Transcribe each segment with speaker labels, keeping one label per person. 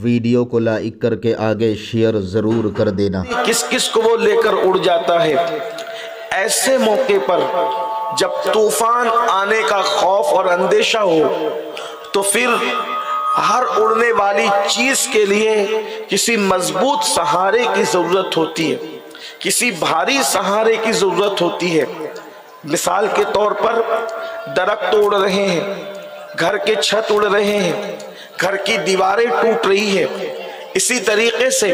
Speaker 1: Video को like करके आगे शेयर ज़रूर कर देना।
Speaker 2: किस किस को वो लेकर उड़ जाता है। ऐसे मौके पर जब तूफान आने का खौफ और अंदेशा हो तो फिर हर उड़ने वाली चीज के लिए किसी मजबूत सहारे की जरूरत होती है, किसी भारी सहारे की जरूरत होती है। मिसाल के तौर पर दरख्त उड़ रहे हैं, घर के छत उड़ रहे हैं, घर की दीवारें टूट रही है। इसी तरीके से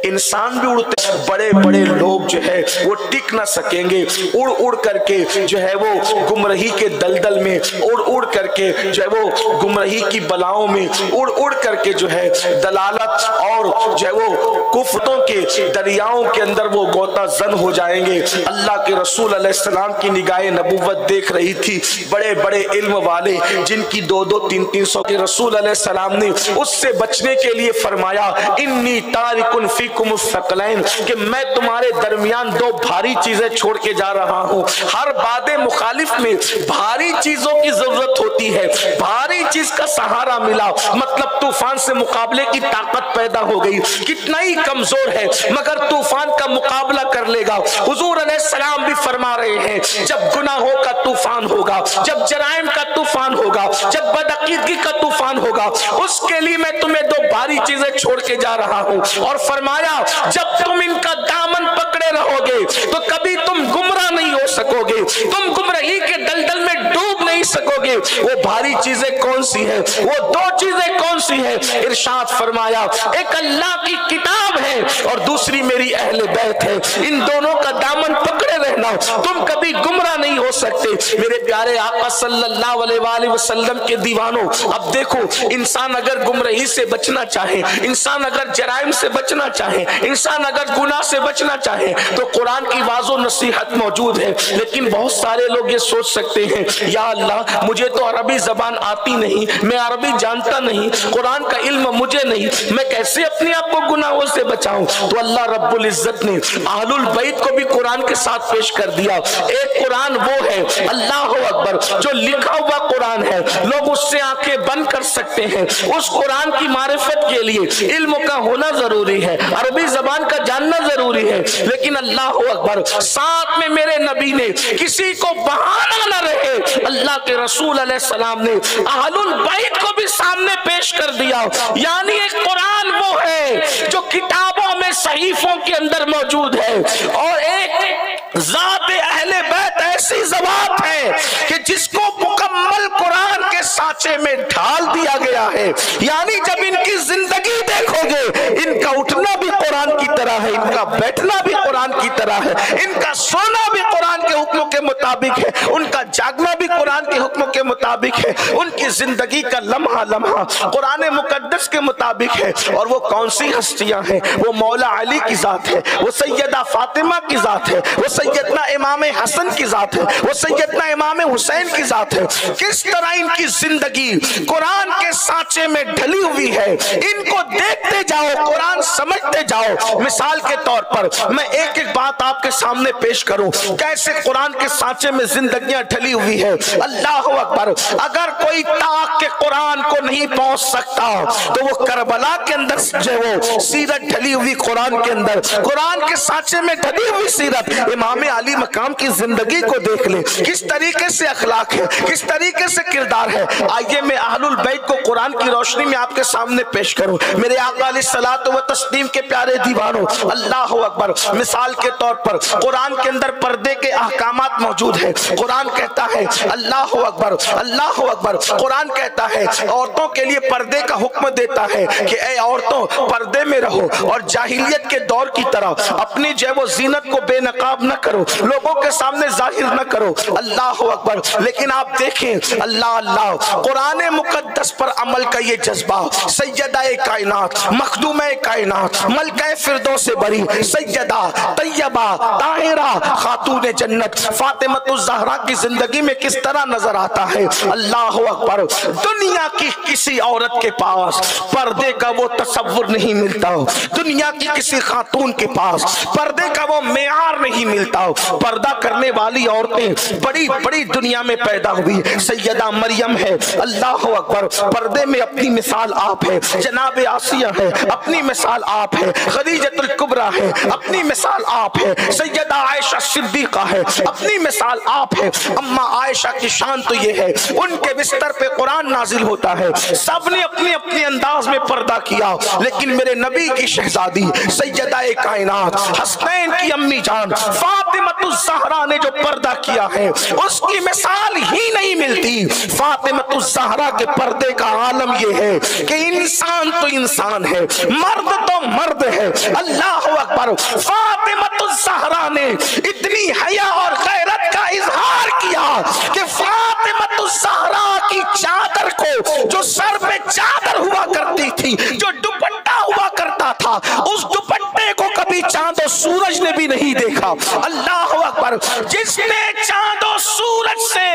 Speaker 2: इंसान भी उड़ते। बड़े बड़े लोग जो है वो टिक ना सकेंगे, उड़ उड़ करके जो है वो गुमराही के दलदल में, उड़ उड़ करके जो है वो गुमराही की बलाओं में, उड़ उड़ करके जो है दलालत और जो है वो कुफ्तों के दरियाओं के अंदर वो गोता जन हो जाएंगे। अल्लाह के रसूल अलैहिस्सलाम की निगाहे नबूवत देख रही थी। बड़े बड़े इल्म वाले जिनकी 2-2, 3-300 के रसूल अलैहिस्सलाम ने उससे बचने के लिए फरमाया, इन्नी तारिकुन फीकुम सकलैन, कि मैं तुम्हारे दरमियान दो भारी चीजें छोड़ के जा रहा हूँ। हर बादे मुखालिफ में भारी चीजों की जरूरत होती है। भारी चीज का सहारा मिला मतलब तूफान से मुकाबले की ताकत पैदा हो गई। कितना ही कमजोर है मगर तूफान का मुकाबला कर लेगा। हुजूर अलैहिस्सलाम भी फरमा रहे हैं, जब गुनाहों का तूफान होगा, जब जराइम का तूफान होगा, जब बदअकीदगी का तूफान होगा, उसके लिए मैं तुम्हें दो भारी चीजें छोड़ के जा रहा हूँ। और फरमाया, जब तुम इनका दामन पकड़े रहोगे तो कभी तुम गुमराह नहीं हो सकोगे, तुम गुमराही के दलदल में डूब नहीं सकोगे। वो भारी चीजें कौन सी है, वो दो चीजें कौन सी है? इरशाद फरमाया, एक अल्लाह की किताब है और दूसरी मेरी अहले बैत है। इन दोनों का दामन पकड़े रहना, तुम कभी गुमराह नहीं हो सकते। मेरे प्यारे आका सल्लल्लाहु अलैहि वसल्लम के दीवानों, अब देखो, इंसान अगर गुमराही से बचना चाहे, इंसान अगर जराइम से बचना चाहे, इंसान अगर गुनाह से बचना चाहे तो कुरान की वाज़ो नसीहत मौजूद है। लेकिन बहुत सारे लोग ये सोच सकते हैं, या अल्लाह मुझे तो अरबी जबान आती नहीं, मैं अरबी जानता नहीं, कुरान का इल्म मुझे नहीं, मैं कैसे अपने आप को गुनाहों से बचाऊं? तो अल्लाह रब्बुल इज्जत ने अहलुल बैत को भी कुरान के साथ पेश कर दिया। एक कुरान वो है, अल्लाह अकबर, जो लिखा हुआ कुरान है, लोग उससे आंखें बंद कर सकते हैं। उस कुरान की मारिफत के लिए इल्म का होना जरूरी है, अरबी जबान का जानना जरूरी है। लेकिन अल्लाह अकबर, साथ में मेरे नबी ने किसी को बहाना न रहे, अल्लाह के रसूल अलैहिस्सलाम ने अहलुल बैत को भी सामने पेश कर दिया। यानी एक कुरान वो है जो किताबों में, सहीफों के अंदर मौजूद है, और एक ज़ात अहले बैत ऐसी ज़बात है कि जिसको मुकम्मल कुरान के साँचे में ढाल दिया गया है। यानी जब इनकी जिंदगी देखोगे, इनका उठना भी कुरान की तरह है, इनका बैठना भी कुरान की तरह है, इनका सोना भी कुरान के हुक्मों के मुताबिक है, उनका जागना भी कुरान के हुक्मों के मुताबिक है, उनकी जिंदगी का लम्हा लम्हा कुरान मुकद्दस के मुताबिक है। और वो कौन सी हस्तियां हैं? वो मौला अली की जात है, वो सैयदा फातिमा की जात है, वो सैयदना इमाम हसन की जात है, वो सैयदना इमाम हुसैन की जात है। किस तरह इनकी जिंदगी कुरान के सांचे में ढली हुई है, इनको देखते जाओ, कुरान समझते जाओ। मिसाल के तौर पर मैं एक एक बात आपके सामने पेश करूं, कैसे कुरान के सांचे में जिंदगियां ढली हुई है। अल्लाह अकबर, अगर कोई ताक के कुरान को नहीं पहुंच सकता तो वो करबला के अंदर जो वो सीरत ढली हुई कुरान के अंदर, कुरान के सांचे में ढली हुई सीरत इमाम अली मकाम की जिंदगी को देख ले, किस तरीके से अखलाक है, किस तरीके से किरदार है। आइए मैं अहलुल बैत को कुरान की रोशनी में आपके सामने पेश करूं। मेरे आका अलैहिस्सलातु व तस्लीम के प्यारे दीवानों, अल्लाह अकबर, मिसाल के तौर पर कुरान के अंदर पर्दे के अहकामात मौजूद है। कुरान कहता है, अल्लाह अकबर, अल्लाह अकबर, कुरान कहता है, औरतों के लिए पर्दे का हुक्म देता है कि ऐ औरतों, पर्दे में रहो और जाहिलियत के दौर की तरह अपनी जो वो जीनत को बेनकाब न करो, लोगों के सामने जाहिर न करो। अल्लाह अकबर। लेकिन आप देखें, अल्लाह अल्लाह, कुरान मुकद्दस पर अमल का ये जज्बा, सैयदा कायनात, मखदूम कायनात, कायनात, मलका फिरदौस से बरी, सैयदा तैयबा ताहिरा खातून जन्नत फातिमतुज़ ज़हरा की जिंदगी में किस तरह नजर आता है। अल्लाह अकबर। दुनिया की किसी औरत के पास पर्दे का वो तसव्वुर नहीं मिलता, दुनिया की किसी खातून के पास पर्दे का वो मेयार नहीं मिलता। पर्दा करने वाली औरतें बड़ी बड़ी दुनिया में पैदा हुई, सैयदा मरियम है, अल्लाह अकबर, पर्दे में अपनी मिसाल आप है, जनाब आसिया है, अपनी मिसाल आप है, खदीजतुल कुबरा है, अपनी मिसाल आप है, सैयदा आयशा सिद्दीका है, अपनी मिसाल आप है। अम्मा आयशा की शान तो ये है, उनके बिस्तर पे कुरान नाजिल होता है, सबने अपने अपने अंदाज में पर्दा किया, लेकिन मेरे नबी की शहजादी सैयदा कायनात हसनैन की अम्मी जान फातिमतुज़ ज़हरा ने जो पर्दा किया है उसकी मिसाल ही नहीं मिलती। फातिमतुज़ ज़हरा के पर्दे का आलम ये है कि इंसान तो इंसान है, मर्द तो मर्द है। अल्लाह अकबर। फातिमतुज़ ज़हरा ने इतनी हया और गैरत का इजहार किया कि फातिमतुज़ ज़हरा की चादर को, जो सर पे चादर हुआ करती थी, जो दुपट्टा हुआ करता था, उस दुपट्टे को कभी चांद और सूरज ने भी नहीं देखा। अल्लाह अकबर। जिसने चांद और सूरज से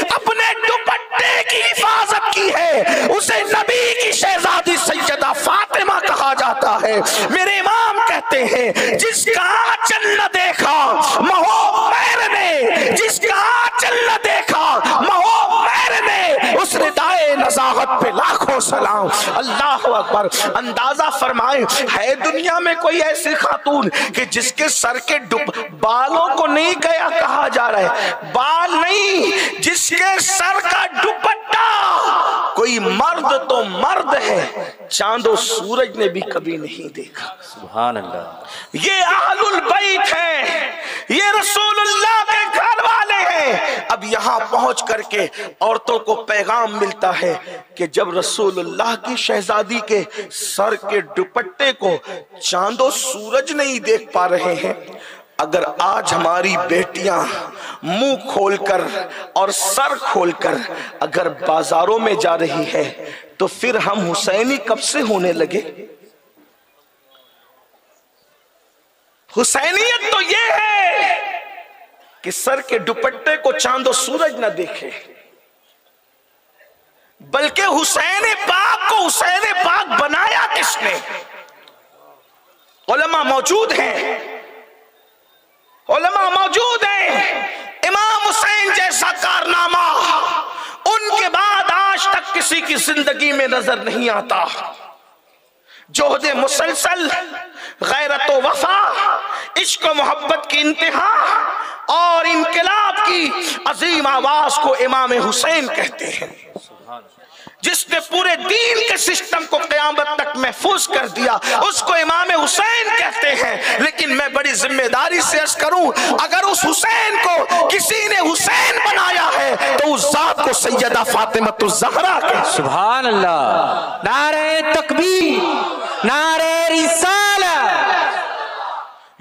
Speaker 2: अपने दुपट्टे की हिफाजत की है उसे नबी की शहजादी सैयदा फातिमा कहा जाता है। मेरे इमाम कहते हैं जिसका आंचल न देखा महो मैंने, जिसका आंचल न देखा महो मैंने, उस रिदाए नज़ाहत पे लाखों सलाम। अल्लाह अकबर। अंदाजा फरमाए है दुनिया में कोई ऐसी खातून कि जिसके सर के बालों को नहीं गया कहा जा रहा है, बाल नहीं, जिसके सर का दुपट्टा कोई मर्द तो मर्द है, चांद और सूरज ने भी कभी नहीं देखा।
Speaker 3: सुभान अल्लाह।
Speaker 2: ये अहलुल बैत है, ये रसूलुल्लाह के घर वाले हैं। अब यहाँ पहुंच करके औरतों को पैगाम मिलता है कि जब रसूलुल्लाह की शहजादी के सर के दुपट्टे को चांद और सूरज नहीं देख पा रहे हैं, अगर आज हमारी बेटियां मुंह खोलकर और सर खोलकर अगर बाजारों में जा रही है तो फिर हम हुसैनी कब से होने लगे? हुसैनियत तो ये है कि सर के दुपट्टे को चांद और सूरज न देखे, बल्कि हुसैन पाक को हुसैन पाक बनाया किसने? उलमा मौजूद हैं, उलमा मौजूद हैं। इमाम हुसैन जैसा कारनामा उनके बाद आज तक किसी की जिंदगी में नजर नहीं आता। जोहद मुसलसल, गैरत व वफा, इश्क मोहब्बत की इंतहा और इनकलाब की अजीम आवाज को इमाम हुसैन कहते हैं, जिसने पूरे दीन के सिस्टम को क़यामत तक महफूज कर दिया, उसको इमाम हुसैन कहते हैं। लेकिन मैं बड़ी जिम्मेदारी से अर्ज करूं, अगर उस हुसैन को किसी ने हुसैन बनाया है तो उस जात को सैयदा फातिमतुज़ ज़हरा के।
Speaker 3: सुभान अल्लाह। नारे तकबीर, नारे रिसालत।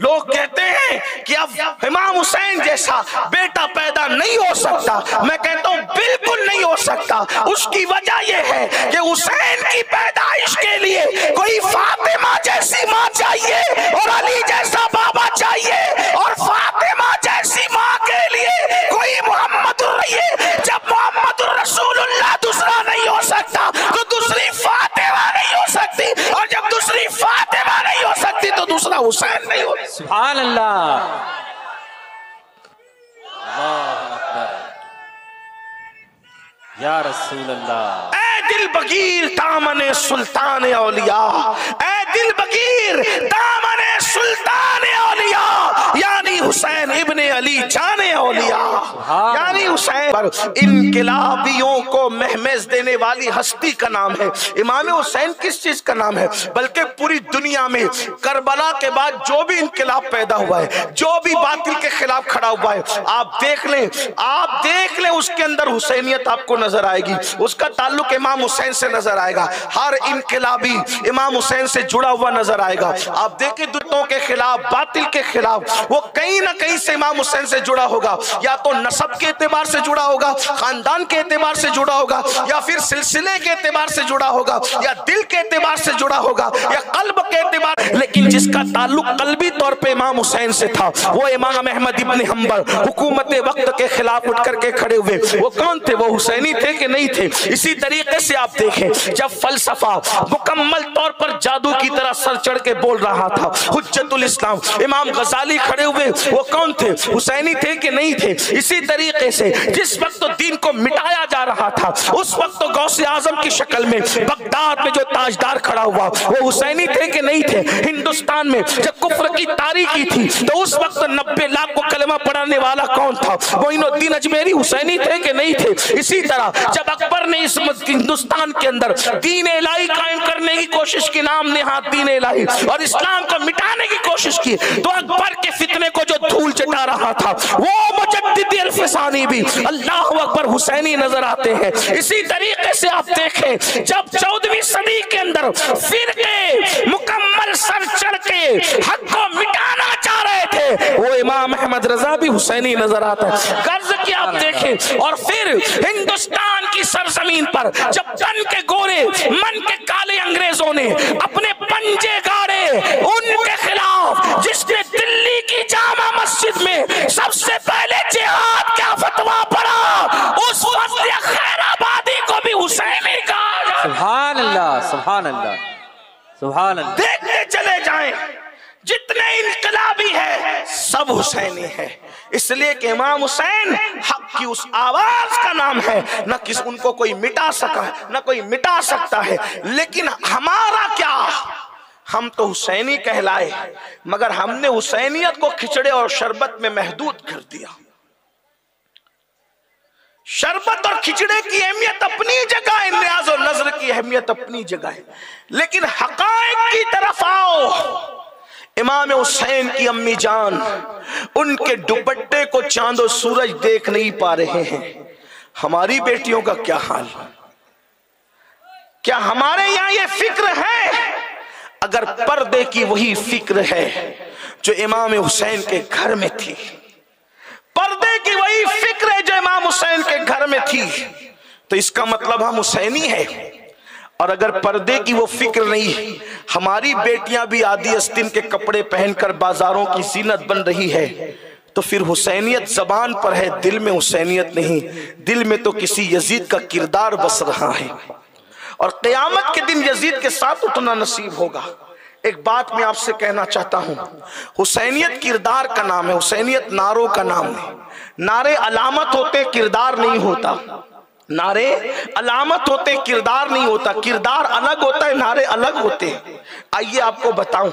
Speaker 2: लोग कहते हैं कि अब इमाम हुसैन जैसा बेटा पैदा नहीं हो सकता। मैं कहता हूं बिल्कुल नहीं हो सकता। उसकी वजह यह है कि हुसैन की पैदाइश के लिए कोई फातिमा जैसी माँ चाहिए और अली जैसा बाबा चाहिए, और फातिमा जैसी माँ के लिए कोई मोहम्मदुर रहिए। जब मोहम्मदुर रसूलुल्लाह दूसरा नहीं हो सकता तो दूसरी फातिमा नहीं हो सकती, और जब दूसरी फातिमा नहीं हो सकती तो दूसरा हुसैन नहीं हो।
Speaker 3: सुभान अल्लाह। या रसूल अल्लाह।
Speaker 2: ऐ दिल बगीर दामने सुल्तान औलिया, ऐ दिल बगीर दामने सुल्तान औलिया, यानी हुसैन इब्ने अली जाने औलिया, यानी हुसैन पर इनकिलाबियों को महमेज देने वाली हस्ती का नाम है। इमाम हुसैन किस चीज का नाम है? बल्कि पूरी दुनिया में करबला के बाद जो भी इनकिलाब पैदा हुआ है, जो भी बातिल के खिलाफ खड़ा हुआ है, आप देख लें, आप देख लें, उसके अंदर हुसैनियत आपको नजर आएगी, उसका ताल्लुक इमाम हुसैन से नजर आएगा। हर इनकिलाबी इमाम हुसैन से जुड़ा हुआ नजर आएगा। आप देखें दुतों के खिलाफ, बातिल के खिलाफ, वो कहीं ना कहीं से इमाम हुसैन से जुड़ा होगा। या तो नस्ल नसब के एतबार से जुड़ा होगा, खानदान के एतबार से जुड़ा होगा, या फिर सिलसिले के एतबार से जुड़ा होगा, या दिल के एतबार से जुड़ा होगा, या कल्ब के एतबार, लेकिन जिसका ताल्लुक कल्बी तौर पे इमाम हुसैन से था वो इमाम अहमद इब्न हंबल हुकूमत वक्त के खिलाफ उठ करके खड़े हुए। वो कौन थे? वो हुसैनी थे कि नहीं थे? इसी तरीके से आप देखें, जब फलसफा मुकम्मल तौर पर जादू की तरह सर चढ़ के बोल रहा था, हुज्जतुल इस्लाम इमाम गजाली खड़े हुए, वो कौन थे? हुसैनी थे कि नहीं थे? इसी तरीके से जिस वक्त तो दीन को मिटाया जा रहा था उस वक्त तो गौसे आजम की शक्ल में बगदाद में जो ताजदार खड़ा हुआ वो हुसैनी थे कि नहीं थे? हिंदुस्तान में जब कुफ्र की तारीकी थी तो उस वक्त 90 लाख को कलमा पढ़ाने वाला कौन था? मोइनुद्दीन अजमेरी हुसैनी थे कि नहीं थे? इसी तरह जब अकबर ने इस हिंदुस्तान के अंदर दीन इलाही कायम करने की कोशिश की, नाम ने हाथ दीन इलाही, और इस्लाम को मिटाने की कोशिश की, तो अकबर के फितने को जो धूल चटा रहा था वो मुजद्दिद अल्फसानी भी अल्लाह अकबर हुसैनी नजर आते हैं। इसी तरीके से आप देखें, जब 14वीं सदी के अंदर फिरके मुकम्मल सर चढ़ के हक को मिटाना चाह रहे थे वो इमाम अहमद रजा भी हुसैनी नजर आता है। गर्ज की आप देखें, और फिर हिंदुस्तान की सरजमीन पर जब तन के गोरे मन के काले अंग्रेजों ने अपने पंजे गाड़े उनके खिलाफ, जिसने दिल्ली की जामा मस्जिद में सबसे पहले जिहाद का फतवा पड़ा, उस वक्त खैराबादी को भी हुसैनी कहा।
Speaker 3: सुभान अल्लाह, सुभान अल्लाह, सुभान अल्लाह।
Speaker 2: देखते चले जाएं, जितने इनकलाबी है सब हुसैनी है, इसलिए कि इमाम हुसैन हक की उस आवाज का नाम है, न किस उनको कोई मिटा सका, न कोई मिटा सकता है। लेकिन हमारा क्या, हम तो हुसैनी कहलाए, मगर हमने हुसैनियत को खिचड़े और शरबत में महदूद कर दिया। शरबत और खिचड़े की अहमियत अपनी जगह है, न्याज और नजर की अहमियत अपनी जगह है, लेकिन हकायक की तरफ आओ। इमाम हुसैन की अम्मी जान उनके दुपट्टे को चांद और सूरज देख नहीं पा रहे हैं, हमारी बेटियों का क्या हाल? क्या हमारे यहां ये फिक्र है? अगर पर्दे की वही फिक्र है जो इमाम हुसैन के घर में थी, पर्दे की वही फिक्र है जो इमाम हुसैन के घर में थी, तो इसका मतलब हम हुसैनी है। और अगर पर्दे की वो फिक्र नहीं, हमारी बेटियां भी आदि अस्तीन के कपड़े पहनकर बाजारों की जीनत बन रही है, तो फिर हुसैनियत जबान पर है, दिल में हुसैनियत नहीं। दिल में तो किसी यजीद का किरदार बस रहा है, और क़यामत के दिन यजीद के साथ उठना नसीब होगा। एक बात मैं आपसे कहना चाहता हूं, हुसैनियत किरदार का नाम है, हुसैनियत नारों का नाम है। नारे अलामत होते, किरदार नहीं होता। नारे अलामत होते, किरदार नहीं होता। किरदार अलग होता है, नारे अलग होते हैं। आइए आपको बताऊं,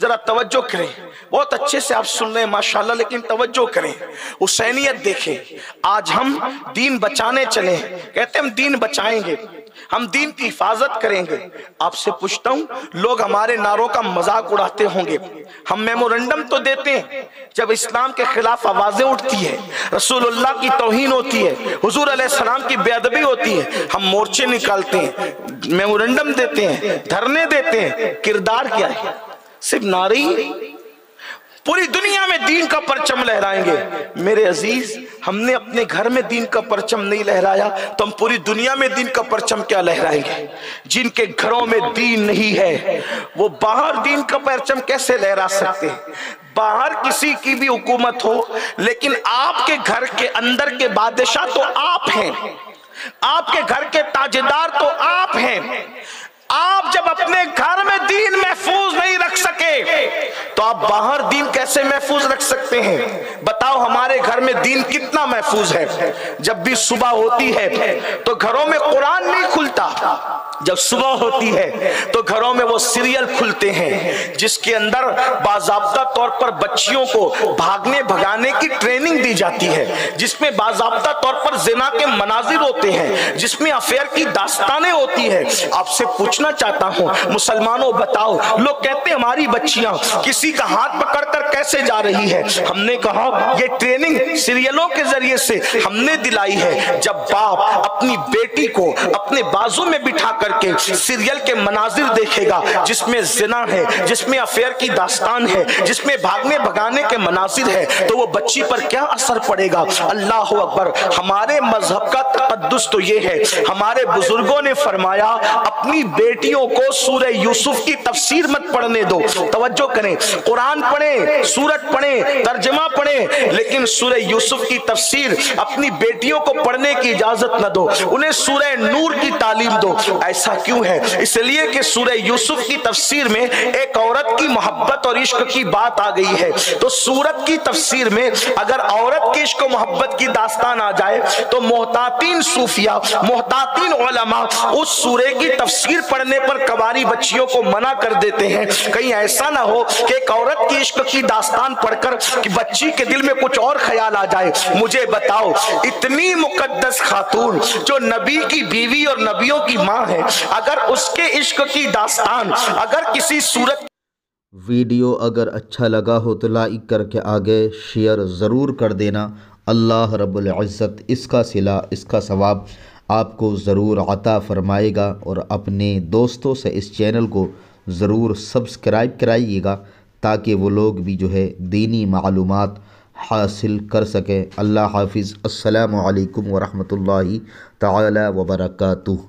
Speaker 2: जरा तवज्जो करें, बहुत अच्छे से आप सुन रहे हैं माशाल्लाह, लेकिन तवज्जो करें। हुसैनियत देखें, आज हम दीन बचाने चले, कहते हम दीन बचाएंगे, हम दीन की हिफाजत करेंगे। आपसे पूछता हूं, लोग हमारे नारों का मजाक उड़ाते होंगे, हम मेमोरेंडम तो देते हैं, जब इस्लाम के खिलाफ आवाजें उठती है, रसूलुल्लाह की तौहीन होती है, हुजूर अलैहिस्सलाम की बेअदबी होती है, हम मोर्चे निकालते हैं, मेमोरेंडम देते हैं, धरने देते हैं। किरदार क्या है? सिर्फ नारे ही। पूरी दुनिया में दीन का परचम लहराएंगे। मेरे अजीज, हमने अपने घर में दीन का परचम नहीं लहराया तो हम पूरी दुनिया में दीन का परचम क्या लहराएंगे? जिनके घरों में दीन नहीं है वो बाहर दीन का परचम कैसे लहरा सकते हैं? बाहर किसी की भी हुकूमत हो, लेकिन आपके घर के अंदर के बादशाह तो आप हैं, आपके घर के ताजेदार तो आप हैं। आप जब अपने घर में दीन महफूज नहीं रख सके तो आप बाहर दीन कैसे महफूज रख सकते हैं? बताओ, हमारे घर में दीन कितना महफूज है। जब भी सुबह होती है तो घरों में कुरान नहीं खुलता, जब सुबह होती है तो घरों में वो सीरियल खुलते हैं जिसके अंदर बाज़ाब्ता तौर पर बच्चियों को भागने भगाने की ट्रेनिंग दी जाती है, जिसमें बाज़ाब्ता तौर पर जिना के मनाजिर होते हैं, जिसमें अफेयर की दास्तानें होती है। आपसे पूछना चाहता हूं, मुसलमानों बताओ, लोग कहते हैं हमारी बच्चियां किसी का हाथ पकड़कर कैसे जा रही है? हमने कहा ये ट्रेनिंग सीरियलों के जरिए से हमने दिलाई है। जब बाप अपनी बेटी को अपने बाजू में बिठा करके करके सीरियल के मनाजिर देखेगा जिसमें जिना है, जिसमें अफेयर की दास्तान है, जिसमें भागने भगाने के मनाजिर है, तो वो बच्ची पर क्या असर पड़ेगा। अल्लाह अकबर। हमारे मजहब का तकद्दुस तो ये है, हमारे बुजुर्गों ने फरमाया अपनी बेटियों को सूरह यूसुफ की तफसीर मत पढ़ने दो। तवज्जो करें, कुरान पढ़े, सूरत पढ़े, तर्जमा पढ़े, लेकिन सूरह यूसुफ की तफसीर अपनी बेटियों को पढ़ने की इजाजत न दो, उन्हें सूरह नूर की तालीम दो। ऐसा क्यों है? इसलिए कि सूरह यूसुफ की तफसीर में एक औरत की मोहब्बत और इश्क की बात आ गई है, तो सूरत की तफसीर में अगर औरत के इश्क और मोहब्बत की दास्तान आ जाए तो मोहतातीन सूफिया, मोहतातीन उलमा उस सूरे की तफसीर पढ़ने पर कवारी बच्चियों को मना कर देते हैं। कहीं ऐसा ना हो कि एक औरत की इश्क की दास्तान पढ़कर कि बच्ची के दिल में कुछ और ख्याल आ जाए। मुझे बताओ, इतनी मुकद्दस खातून जो नबी की बीवी और नबियों की मां है, अगर उसके इश्क की दास्तान अगर किसी सूरत।
Speaker 1: वीडियो अगर अच्छा लगा हो तो लाइक करके आगे शेयर ज़रूर कर देना। अल्लाह रब्बुल इज़्ज़त इसका सिला, इसका सवाब आपको ज़रूर अता फ़रमाएगा। और अपने दोस्तों से इस चैनल को ज़रूर सब्सक्राइब कराइएगा ताकि वो लोग भी जो है दीनी मालूमात हासिल कर सकें। अल्लाह हाफिज़। अस्सलामु अलैकुम व रहमतुल्लाहि तआला व बरकातुहू।